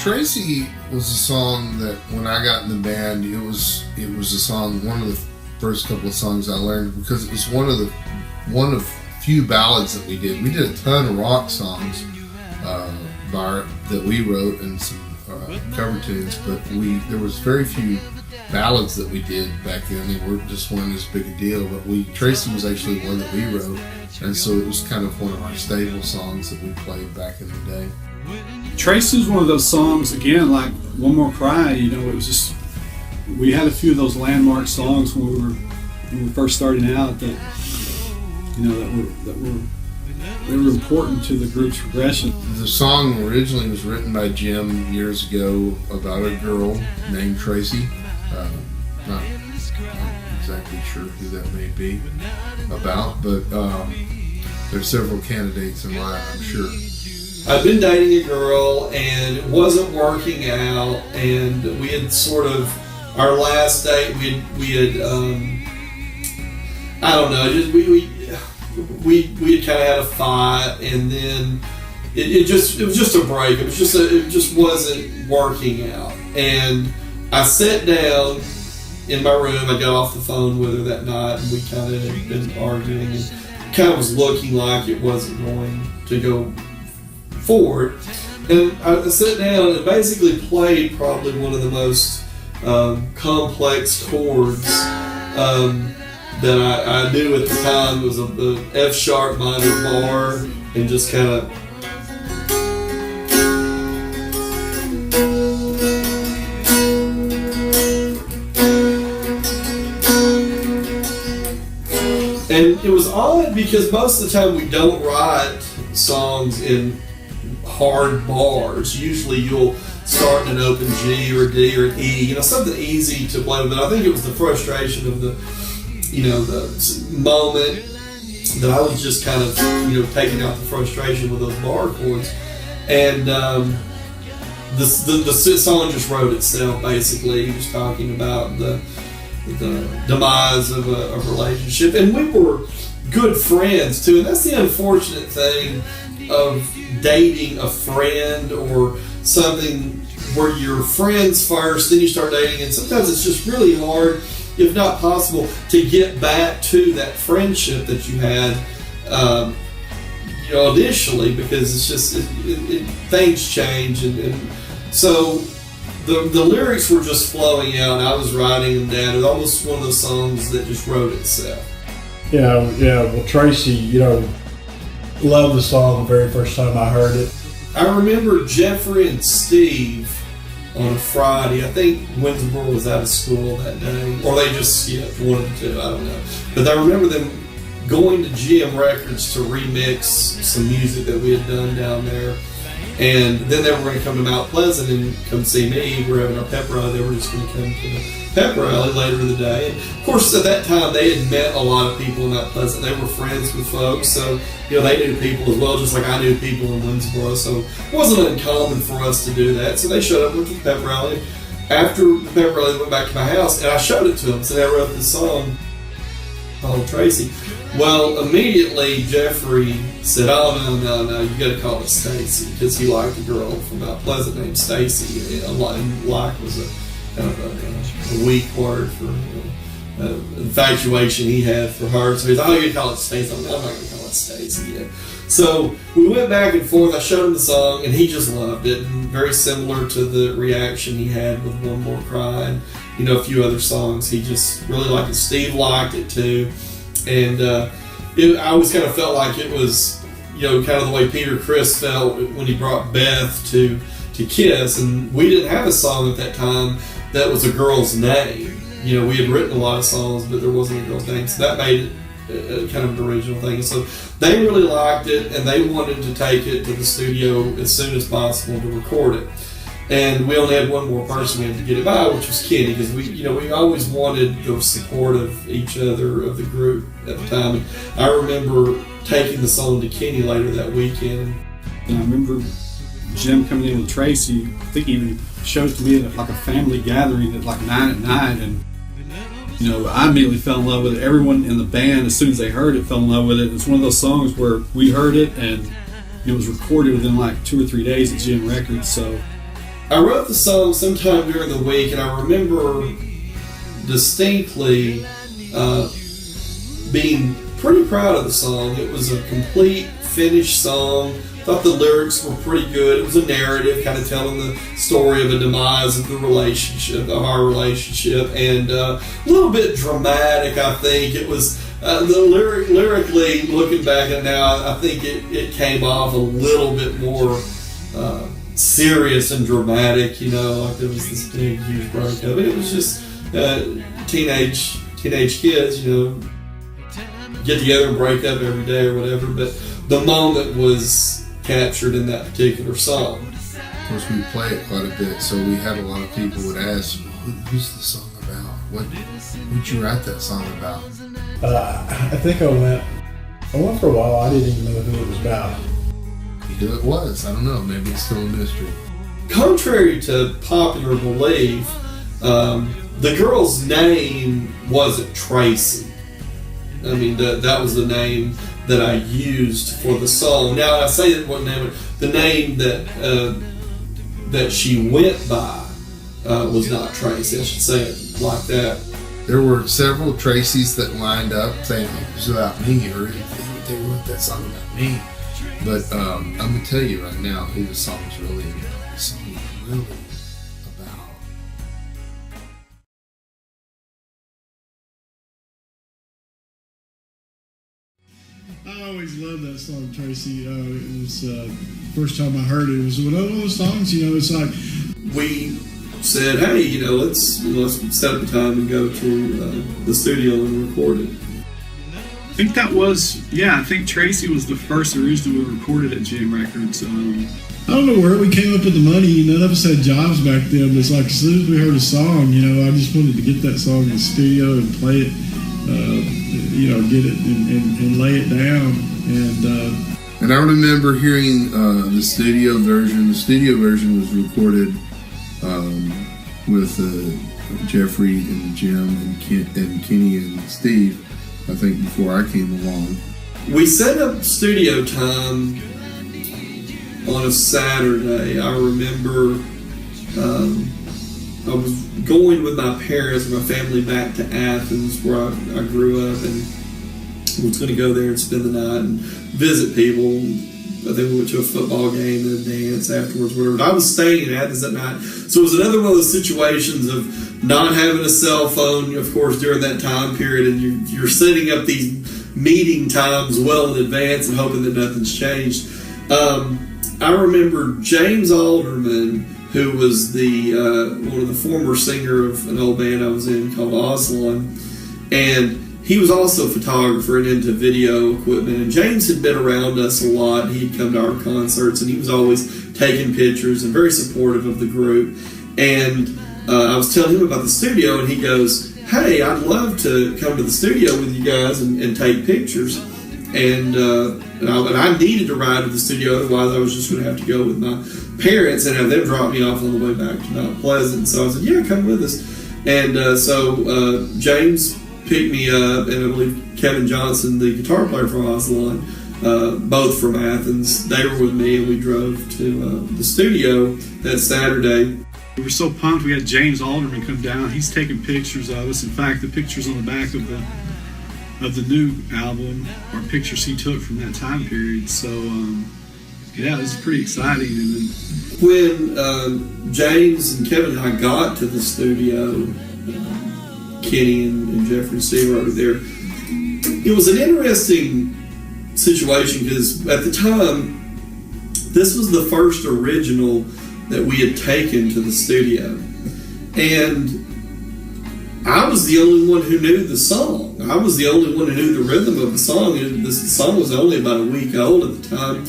Traci was a song that when I got in the band, it was a song, one of the first couple of songs I learned, because it was one of few ballads that we did. We did a ton of rock songs that we wrote and some cover tunes, but there was very few ballads that we did back then. They just weren't as big a deal. But Traci was actually one that we wrote, and so it was kind of one of our staple songs that we played back in the day. Traci was one of those songs, again, like One More Cry. It was just, we had a few of those landmark songs when we were first starting out that they were important to the group's progression. The song originally was written by Jim years ago about a girl named Traci. Not exactly sure who that may be about, but there's several candidates in line, I'm sure. I'd been dating a girl and it wasn't working out, and we had sort of, our last date, we had I don't know, we had kind of had a fight, and then it was just a break. It just wasn't working out, and I sat down in my room. I got off the phone with her that night, and we kind of had been arguing, and kind of was looking like it wasn't going to go forward. And I sat down and basically played probably one of the most complex chords that I knew at the time. It was a F sharp minor bar, and just kind of and it was odd because most of the time we don't write songs in hard bars. Usually you'll start in an open G or a D or an E, something easy to play with. But I think it was the frustration of the moment that I was just kind of, taking out the frustration with those bar chords. And the song just wrote itself, basically. He was talking about the demise of a relationship. And we were good friends, too. And that's the unfortunate thing of dating a friend or something where you're friends first, then you start dating, and sometimes it's just really hard, if not possible, to get back to that friendship that you had initially, because it's just things change, and so the lyrics were just flowing out, and I was writing them down. It was almost one of those songs that just wrote itself. Yeah. Well, Traci, loved the song the very first time I heard it. I remember Jeffrey and Steve on a Friday. I think Winsboro was out of school that day, or they just skipped, one of the two, I don't know. But I remember them going to GM Records to remix some music that we had done down there. And then they were going to come to Mount Pleasant and come see me. We were having our pep rally. They were just going to come to the pep rally later in the day. And of course, at that time, they had met a lot of people in Mount Pleasant. They were friends with folks, so they knew people as well, just like I knew people in Winsboro. So it wasn't uncommon for us to do that. So they showed up, went to the pep rally. After the pep rally, they went back to my house, and I showed it to them. So they wrote this song called Traci. Well, immediately Jeffrey said, "Oh, no, you got to call it Stacy," because he liked a girl from Mount Pleasant named Stacy. And like was a kind of a weak word for infatuation he had for her. So he's, "Oh, you got to call it Stacy." I'm not going to call it Stacy yet. So we went back and forth. I showed him the song, and he just loved it. And very similar to the reaction he had with One More Cry and a few other songs. He just really liked it. Steve liked it too. And I always kind of felt like it was, kind of the way Peter Criss felt when he brought Beth to Kiss. And we didn't have a song at that time that was a girl's name. We had written a lot of songs, but there wasn't a girl's name. So that made it kind of an original thing. So they really liked it, and they wanted to take it to the studio as soon as possible to record it. And we only had one more person we had to get it by, which was Kenny, because we always wanted the support of each other, of the group at the time. And I remember taking the song to Kenny later that weekend. And I remember Jim coming in with Traci. I think he even showed it to me at like a family gathering at like 9 at night, and I immediately fell in love with it. Everyone in the band, as soon as they heard it, fell in love with it. It's one of those songs where we heard it, and it was recorded within like 2 or 3 days at GM Records. So I wrote the song sometime during the week, and I remember distinctly being pretty proud of the song. It was a complete, finished song. Thought the lyrics were pretty good. It was a narrative, kind of telling the story of a demise of the relationship, of our relationship, and a little bit dramatic. I think it was lyrically. Looking back at it now, I think it came off a little bit more serious and dramatic. You know, like there was this big, huge breakup. It was just teenage kids. You know, get together and break up every day or whatever. But the moment was captured in that particular song. Of course, we play it quite a bit, so we had a lot of people would ask, "Who's the song about? What'd you write that song about?" I think I went for a while. I didn't even know who it was about. Who it was, I don't know. Maybe it's still a mystery. Contrary to popular belief, the girl's name wasn't Traci. I mean, that was the name that I used for the song. Now, I say that one name, the name that she went by was not Traci. I should say it like that. There were several Tracys that lined up saying it was about me, or they wrote that song about me. But I'm going to tell you right now who the song's really about. The song is really about. I always loved that song, Traci. It was first time I heard it. It was one of those songs, you know. It's like we said, hey, you know, let's set up a time and go to the studio and record it. I think that was, I think Traci was the first original we recorded at Jim Records. I don't know where we came up with the money. None of us had jobs back then. But it's like as soon as we heard a song, you know, I just wanted to get that song in the studio and play it. You know, get it and lay it down. And I remember hearing the studio version. The studio version was recorded with Jeffrey and Jim and Kenny and Steve, I think, before I came along. We set up studio time on a Saturday. I remember I was going with my parents and my family back to Athens, where I grew up, and was going to go there and spend the night and visit people. I think we went to a football game and a dance afterwards, whatever. But I was staying in Athens that night. So it was another one of those situations of not having a cell phone, of course, during that time period, and you're setting up these meeting times well in advance and hoping that nothing's changed. I remember James Alderman, who was one of the former singer of an old band I was in called Aslan, and he was also a photographer and into video equipment. And James had been around us a lot. He'd come to our concerts, and he was always taking pictures and very supportive of the group. And I was telling him about the studio, and he goes, "Hey, I'd love to come to the studio with you guys and take pictures." And I needed to ride to the studio, otherwise I was just going to have to go with my parents and have them drop me off on the way back to Mount Pleasant. So I said, "Yeah, come with us." And so James picked me up, and I believe Kevin Johnson, the guitar player from Aslan, both from Athens, they were with me, and we drove to the studio that Saturday. We were so pumped. We had James Alderman come down. He's taking pictures of us. In fact, the pictures on the back of the new album are pictures he took from that time period. So it was pretty exciting. And then when James and Kevin and I got to the studio, Kenny and Jeffrey and Steve were over there. It was an interesting situation because at the time, this was the first original that we had taken to the studio. And I was the only one who knew the song. I was the only one who knew the rhythm of the song. The song was only about a week old at the time.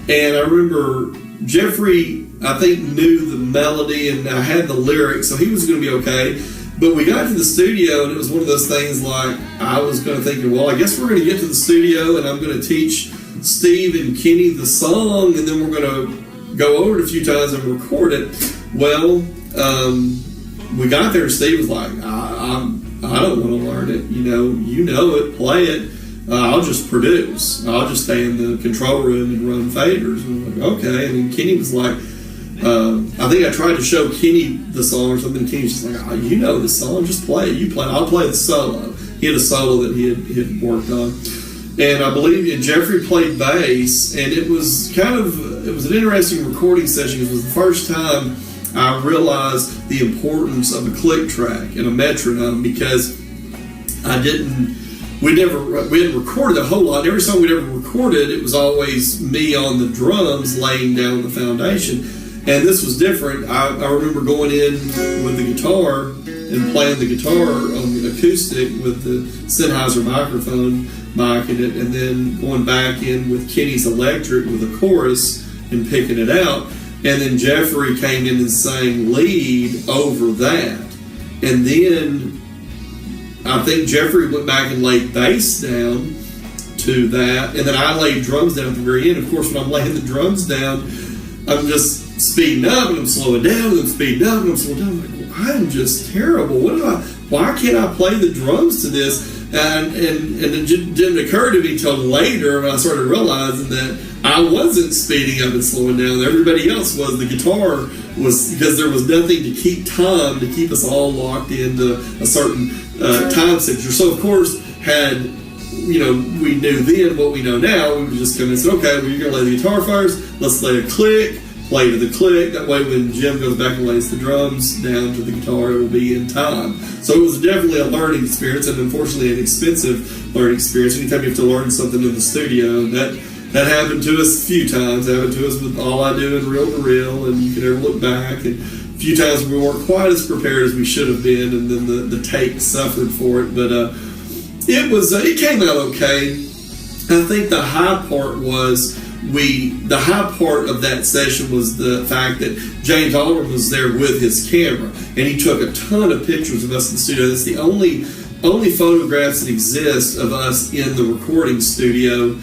And I remember Jeffrey, I think, knew the melody, and I had the lyrics, so he was going to be okay. But we got to the studio, and it was one of those things like, I was going to think, well, I guess we're going to get to the studio, and I'm going to teach Steve and Kenny the song, and then we're going to go over it a few times and record it. Well, we got there, and Steve was like, I don't want to learn it. You know it, play it. I'll just produce. I'll just stay in the control room and run faders. And I'm like, okay. And then Kenny was like, I think I tried to show Kenny the song or something. Kenny's just like, oh, you know the song, just play it. You play it. I'll play the solo. He had a solo that he had worked on. And I believe Jeffrey played bass, and it was an interesting recording session. It was the first time I realized the importance of a click track and a metronome, because we hadn't recorded a whole lot. Every song we'd ever recorded, it was always me on the drums laying down the foundation. And this was different. I remember going in with the guitar and playing the guitar on the acoustic with the Sennheiser microphone mic in it, and then going back in with Kenny's electric with a chorus and picking it out. And then Jeffrey came in and sang lead over that. And then I think Jeffrey went back and laid bass down to that. And then I laid drums down at the very end. Of course, when I'm laying the drums down, I'm just speeding up and I'm slowing down and I'm speeding up and I'm slowing down. I'm like, well, I'm just terrible. Why can't I play the drums to this? And it didn't occur to me until later when I started realizing that I wasn't speeding up and slowing down. Everybody else was. The guitar was, because there was nothing to keep time, to keep us all locked into a certain time signature. So, of course, we knew then what we know now, we would just come in and say, okay, well, you're going to lay the guitar first. Let's lay a click. Play to the click. That way when Jim goes back and lays the drums down to the guitar, it will be in time. So it was definitely a learning experience, and unfortunately an expensive learning experience. Anytime you have to learn something in the studio, that happened to us a few times. It happened to us with All I Do and Reel to Reel, and You Can Never Look Back, and a few times we weren't quite as prepared as we should have been, and then the take suffered for it. But it came out okay. I think the high part was the high part of that session was the fact that James Oliver was there with his camera, and he took a ton of pictures of us in the studio. That's the only photographs that exist of us in the recording studio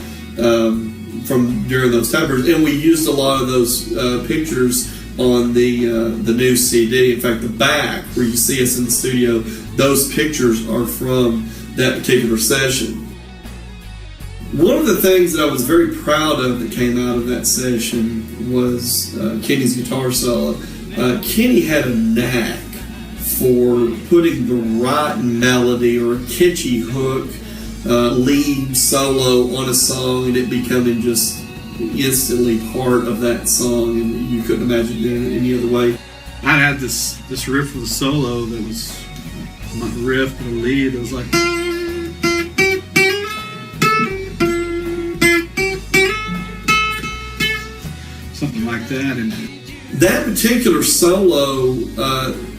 from during those time periods, and we used a lot of those pictures on the new CD. In fact, the back where you see us in the studio, those pictures are from that particular session. One of the things that I was very proud of that came out of that session was Kenny's guitar solo. Kenny had a knack for putting the right melody or a catchy hook, lead solo on a song, and it becoming just instantly part of that song, and you couldn't imagine doing it any other way. I had this riff for the solo that was not a riff but a lead that was like, something like that. And that particular solo,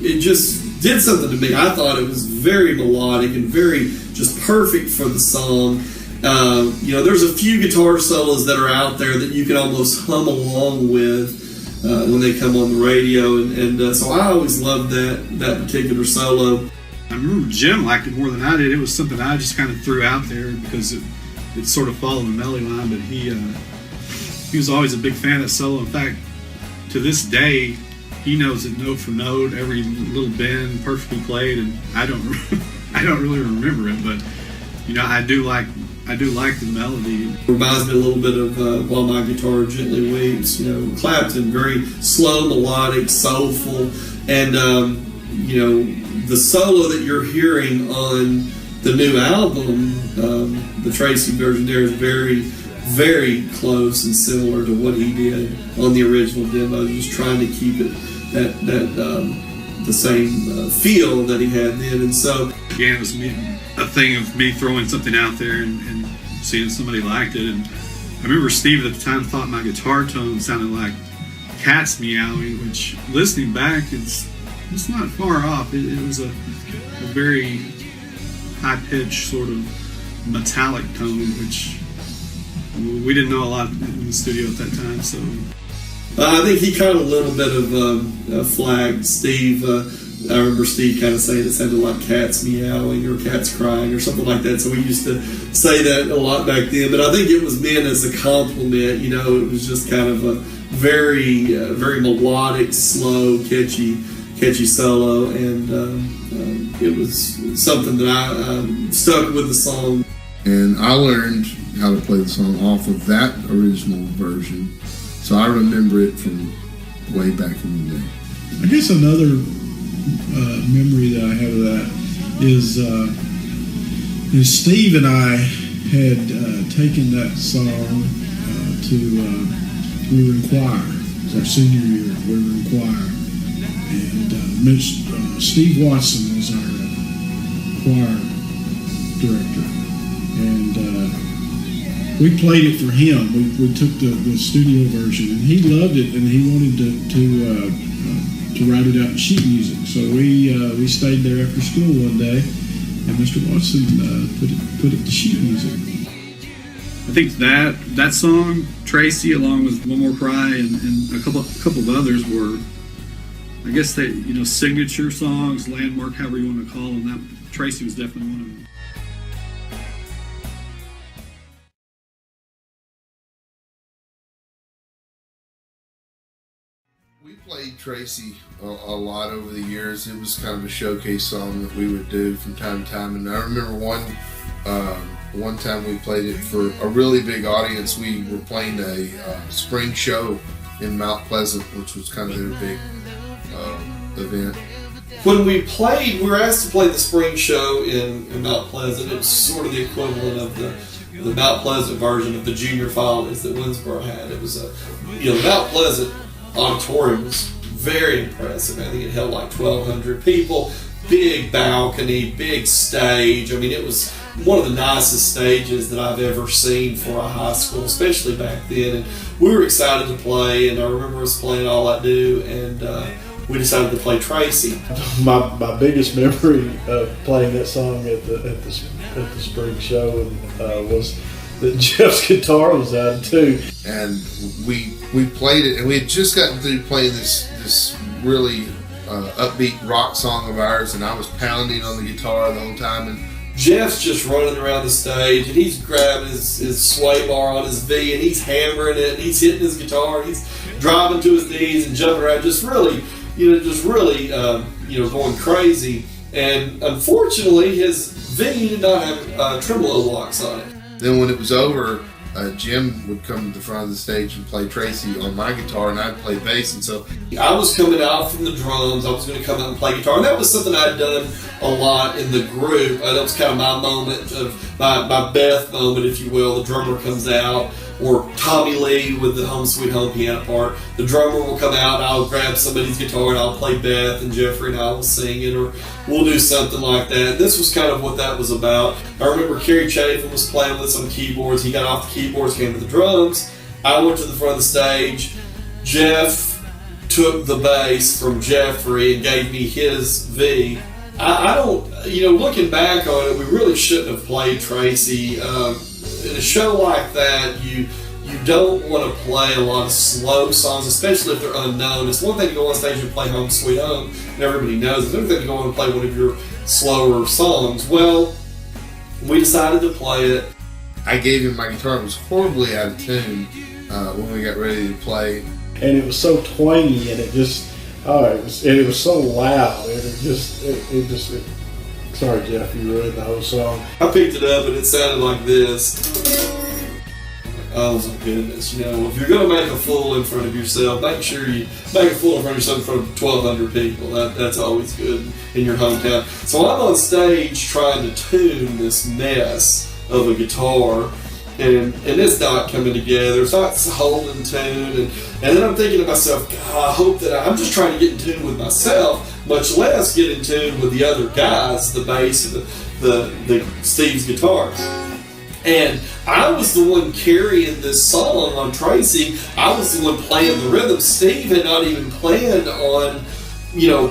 it just did something to me. I thought it was very melodic and very just perfect for the song. There's a few guitar solos that are out there that you can almost hum along with when they come on the radio, and so I always loved that particular solo. I remember Jim liked it more than I did. It was something I just kind of threw out there because it sort of followed the melody line, but he was always a big fan of that solo. In fact, to this day, he knows it note for note, every little bend perfectly played, and I don't really remember it, but I do like the melody. It reminds me a little bit of While My Guitar Gently Weeps. Clapton, very slow, melodic, soulful, and the solo that you're hearing on the new album, the Traci version there, is very, very close and similar to what he did on the original demo. Just trying to keep it the same feel that he had then, and so again, it was a thing of me throwing something out there and seeing somebody liked it. And I remember Steve at the time thought my guitar tone sounded like cats meowing, which listening back, it's not far off. It was a very high-pitched sort of metallic tone, which we didn't know a lot in the studio at that time. So I think he caught a little bit of flag. Steve, I remember Steve kind of saying it sounded like cats meowing or cats crying or something like that. So we used to say that a lot back then. But I think it was meant as a compliment. It was just kind of a very, very melodic, slow, catchy solo, and it was something that I stuck with the song. And I learned how to play the song off of that original version, so I remember it from way back in the day. I guess another memory that I have of that is Steve and I had taken that song we were in choir. It was our senior year. We were in choir, and Steve Watson was our choir director, and we played it for him. We took the studio version, and he loved it, and he wanted to write it out in sheet music. So we stayed there after school one day, and Mr. Watson put it to sheet music. I think that song, Traci, along with One More Cry and a couple of others were, I guess they, signature songs, landmark, however you want to call them. That Traci was definitely one of them. We played Traci a lot over the years. It was kind of a showcase song that we would do from time to time. And I remember one time we played it for a really big audience. We were playing a spring show in Mount Pleasant, which was kind of their big event. When we were asked to play the spring show in Mount Pleasant. It was sort of the equivalent of the Mount Pleasant version of the junior finals that Winsboro had. It was the Mount Pleasant auditorium was very impressive. I think it held like 1,200 people. Big balcony, big stage. I mean, it was one of the nicest stages that I've ever seen for a high school, especially back then. And we were excited to play, and I remember us playing All I Do, and we decided to play Traci. My biggest memory of playing that song at the spring show was that Jeff's guitar was out too. And we played it, and we had just gotten through playing this really upbeat rock song of ours, and I was pounding on the guitar the whole time. And Jeff's just running around the stage, and he's grabbing his sway bar on his V, and he's hammering it, and he's hitting his guitar, and he's driving to his knees and jumping around, just really going crazy. And unfortunately, his V did not have tremolo locks on it. then when it was over, Jim would come to the front of the stage and play Traci on my guitar, and I'd play bass. And so I was coming out from the drums. I was going to come out and play guitar, and that was something I'd done a lot in the group. That was kind of my moment, of my Beth moment, if you will. The drummer comes out, or Tommy Lee with the Home Sweet Home piano part. The drummer will come out, and I'll grab somebody's guitar, and I'll play Beth, and Jeffrey and I will sing it, or we'll do something like that. This was kind of what that was about. I remember Kerry Chafin was playing with us on keyboards. He got off the keyboards, came to the drums. I went to the front of the stage. Jeff took the bass from Jeffrey and gave me his V. I don't, looking back on it, we really shouldn't have played Traci. In a show like that, you don't want to play a lot of slow songs, especially if they're unknown. It's one thing to go on stage and play Home Sweet Home, and everybody knows. It's another thing to go on and play one of your slower songs. Well, we decided to play it. I gave him my guitar. It was horribly out of tune when we got ready to play. And it was so twangy, and it was so loud. Sorry, Jeff, you ruined the whole song. I picked it up, and it sounded like this. Oh my goodness, if you're going to make a fool in front of yourself, make sure you make a fool in front of yourself in front of 1,200 people. That's always good in your hometown. So I'm on stage trying to tune this mess of a guitar, and it's not coming together. It's not holding tune, and then I'm thinking to myself, God, I hope that I'm just trying to get in tune with myself, much less get in tune with the other guys, the bass and the Steve's guitar. And I was the one carrying this song on Traci. I was the one playing the rhythm. Steve had not even planned on,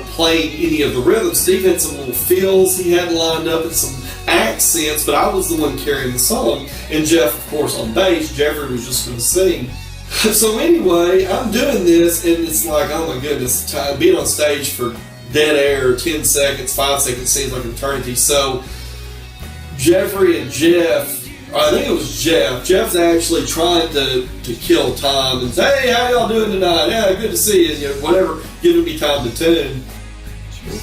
playing any of the rhythms. Steve had some little fills he had lined up and some accents, but I was the one carrying the song. And Jeff, of course, on bass. Jeffrey was just going to sing. So anyway, I'm doing this, and it's like, oh my goodness, being on stage for dead air, 10 seconds, 5 seconds seems like an eternity. So Jeffrey and Jeff, I think it was Jeff. Jeff's actually trying to kill time and say, hey, how y'all doing tonight? Yeah, good to see you. Whatever, giving me time to tune.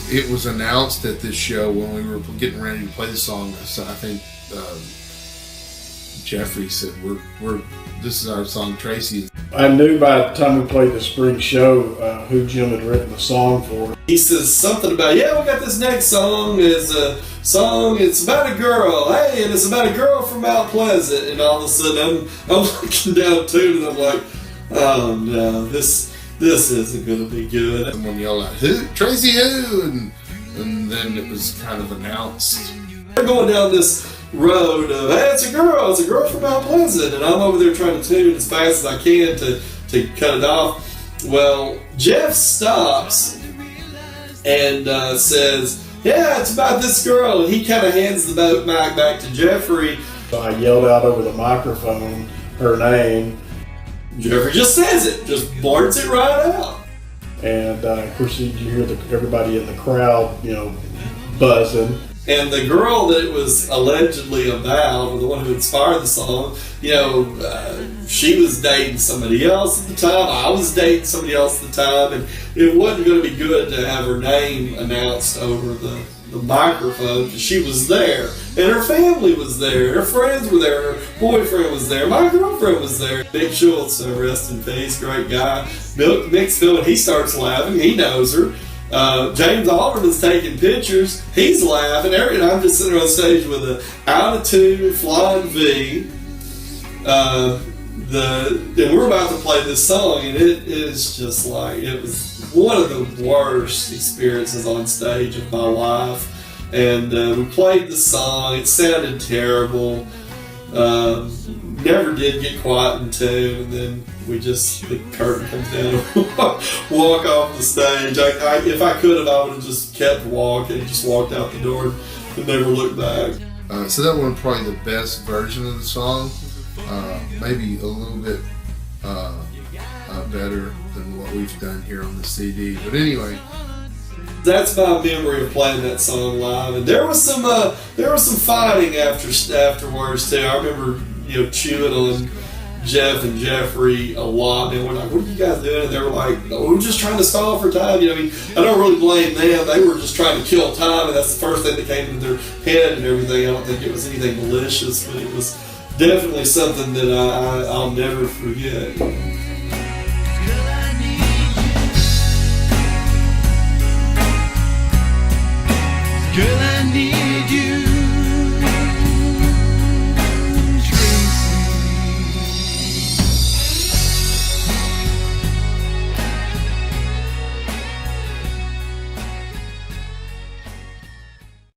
It was announced at this show when we were getting ready to play the song. So I think Jeffrey said, "We're this is our song, Traci." I knew by the time we played the spring show who Jim had written the song for. He says something about, yeah, we got this next song is a song, it's about a girl, hey, and it's about a girl from Mount Pleasant, and all of a sudden I'm looking down too, and I'm like, oh no, this isn't going to be good. Someone yelled out, "Who? Traci who?" And then it was kind of announced. We're going down this road of, hey, it's a girl from Mount Pleasant, and I'm over there trying to tune as fast as I can to cut it off. Well, Jeff stops and says, yeah, it's about this girl, and he kind of hands the boat mic back to Jeffrey. So I yelled out over the microphone her name. Jeffrey just says it, just blurts it right out. And of course you hear everybody in the crowd, buzzing. And the girl that it was allegedly about, or the one who inspired the song, she was dating somebody else at the time. I was dating somebody else at the time, and it wasn't going to be good to have her name announced over the microphone, because she was there, and her family was there, her friends were there, her boyfriend was there, my girlfriend was there. Nick Schultz, rest in peace, great guy. Nick's filming, he starts laughing, he knows her. James Alderman's taking pictures, he's laughing, and I'm just sitting on stage with an out-of-tune flying V. And we're about to play this song, and it is just like, it was one of the worst experiences on stage of my life. And we played the song, it sounded terrible, never did get quite in tune, and then the curtain comes down and walk off the stage. If I could have, I would have just kept walking, just walked out the door and never looked back. So that one probably the best version of the song. Maybe a little bit better than what we've done here on the CD. But anyway, that's my memory of playing that song live. And there was some fighting afterwards too. I remember chewing on Jeff and Jeffrey a lot. And we're like, "What are you guys doing?" And they were like, "Oh, we're just trying to stall for time." I don't really blame them. They were just trying to kill time, and that's the first thing that came into their head and everything. I don't think it was anything malicious, but it was definitely something that I'll never forget. Girl,